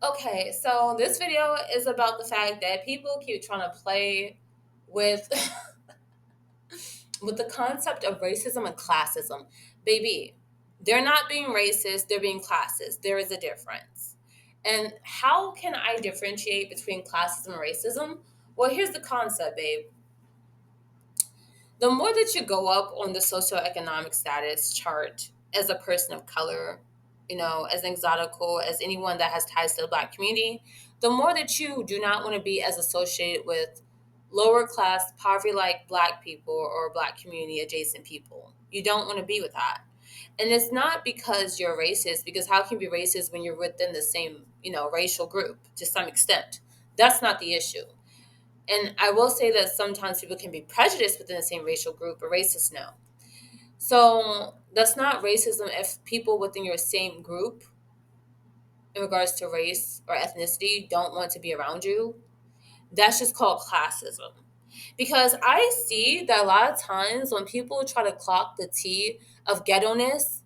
Okay, so this video is about the fact that people keep trying to play with with the concept of racism and classism. Baby, they're not being racist, they're being classist. There is a difference. And how can I differentiate between classism and racism? Well, here's the concept, babe. The more that you go up on the socioeconomic status chart as a person of color, as an exotical, as anyone that has ties to the Black community, the more that you do not want to be as associated with lower class, poverty like Black people or Black community adjacent people. You don't want to be with that. And it's not because you're racist, because how can you be racist when you're within the same, racial group to some extent? That's not the issue. And I will say that sometimes people can be prejudiced within the same racial group, but racist no. So that's not racism if people within your same group, in regards to race or ethnicity, don't want to be around you. That's just called classism. Because I see that a lot of times when people try to clock the T of ghetto-ness,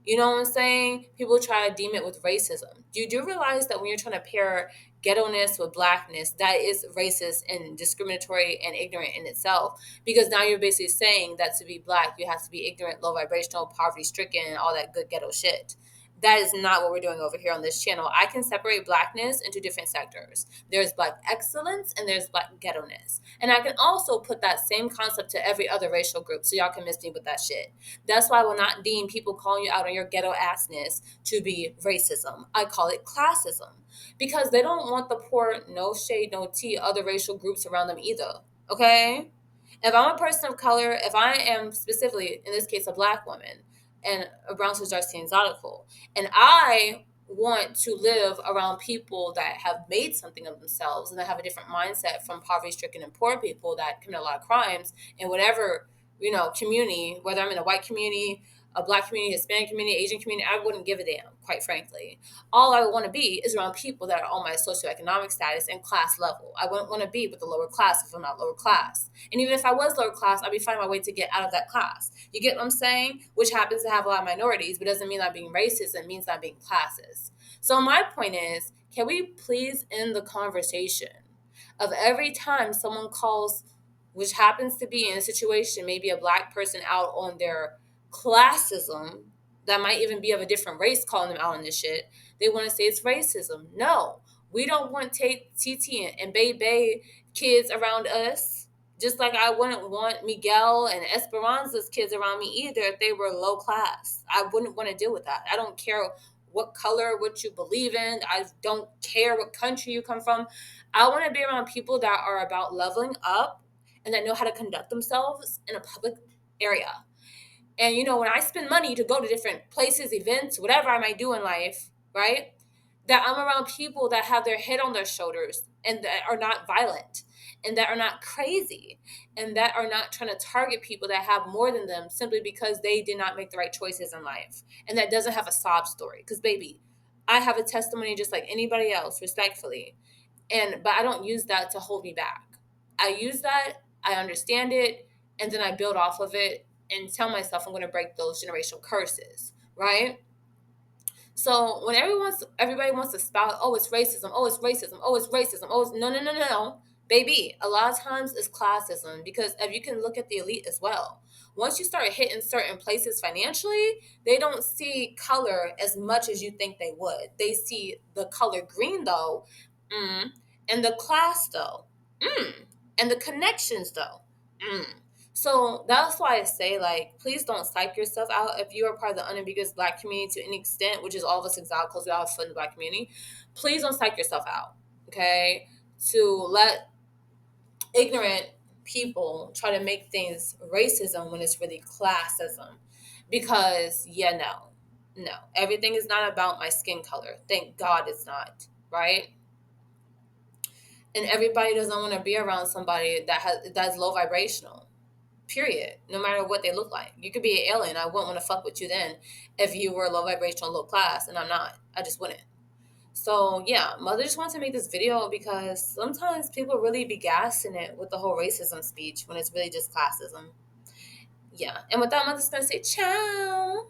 you know what I'm saying? People try to deem it with racism. You do realize that when you're trying to pair ghetto-ness with blackness, that is racist and discriminatory and ignorant in itself. Because now you're basically saying that to be Black, you have to be ignorant, low vibrational, poverty stricken, and all that good ghetto shit. That is not what we're doing over here on this channel. I can separate Blackness into different sectors. There's Black excellence and there's Black ghetto-ness. And I can also put that same concept to every other racial group so y'all can miss me with that shit. That's why I will not deem people calling you out on your ghetto assness to be racism. I call it classism. Because they don't want the poor, no shade, no tea, other racial groups around them either. Okay? If I'm a person of color, if I am specifically, in this case, a Black woman, and a brown Darcy exotical, and I want to live around people that have made something of themselves and that have a different mindset from poverty stricken and poor people that commit a lot of crimes in whatever, community, whether I'm in a white community, a Black community, Hispanic community, Asian community, I wouldn't give a damn, quite frankly. All I want to be is around people that are on my socioeconomic status and class level. I wouldn't want to be with the lower class if I'm not lower class. And even if I was lower class, I'd be finding my way to get out of that class. You get what I'm saying? Which happens to have a lot of minorities, but doesn't mean I'm being racist. It means I'm being classist. So my point is, can we please end the conversation of every time someone calls, which happens to be in a situation, maybe a Black person out on their classism, that might even be of a different race calling them out on this shit, they want to say it's racism. No, we don't want TT and Bay Bay kids around us. Just like I wouldn't want Miguel and Esperanza's kids around me either if they were low class. I wouldn't want to deal with that. I don't care what color, what you believe in. I don't care what country you come from. I want to be around people that are about leveling up and that know how to conduct themselves in a public area. And when I spend money to go to different places, events, whatever I might do in life, right? That I'm around people that have their head on their shoulders and that are not violent and that are not crazy and that are not trying to target people that have more than them simply because they did not make the right choices in life. And that doesn't have a sob story. Because baby, I have a testimony just like anybody else, respectfully. But I don't use that to hold me back. I use that, I understand it, and then I build off of it and tell myself I'm going to break those generational curses, right? So when everybody wants to spout, oh, it's racism, oh, it's racism, oh, it's racism, oh, it's no, no, no, no, no. Baby, a lot of times it's classism because if you can look at the elite as well. Once you start hitting certain places financially, they don't see color as much as you think they would. They see the color green though, and the class though, and the connections though. So that's why I say, like, please don't psych yourself out if you are part of the unambiguous Black community to any extent, which is all of us exoticals, we all have foot in the Black community. Please don't psych yourself out, okay? To let ignorant people try to make things racism when it's really classism. Because, no. Everything is not about my skin color. Thank God it's not, right? And everybody doesn't want to be around somebody that's low vibrational. Period. No matter what they look like. You could be an alien. I wouldn't want to fuck with you then if you were low vibrational, low class, and I'm not. I just wouldn't. So yeah, mother just wants to make this video because sometimes people really be gassing it with the whole racism speech when it's really just classism. Yeah. And with that, mother's gonna say ciao.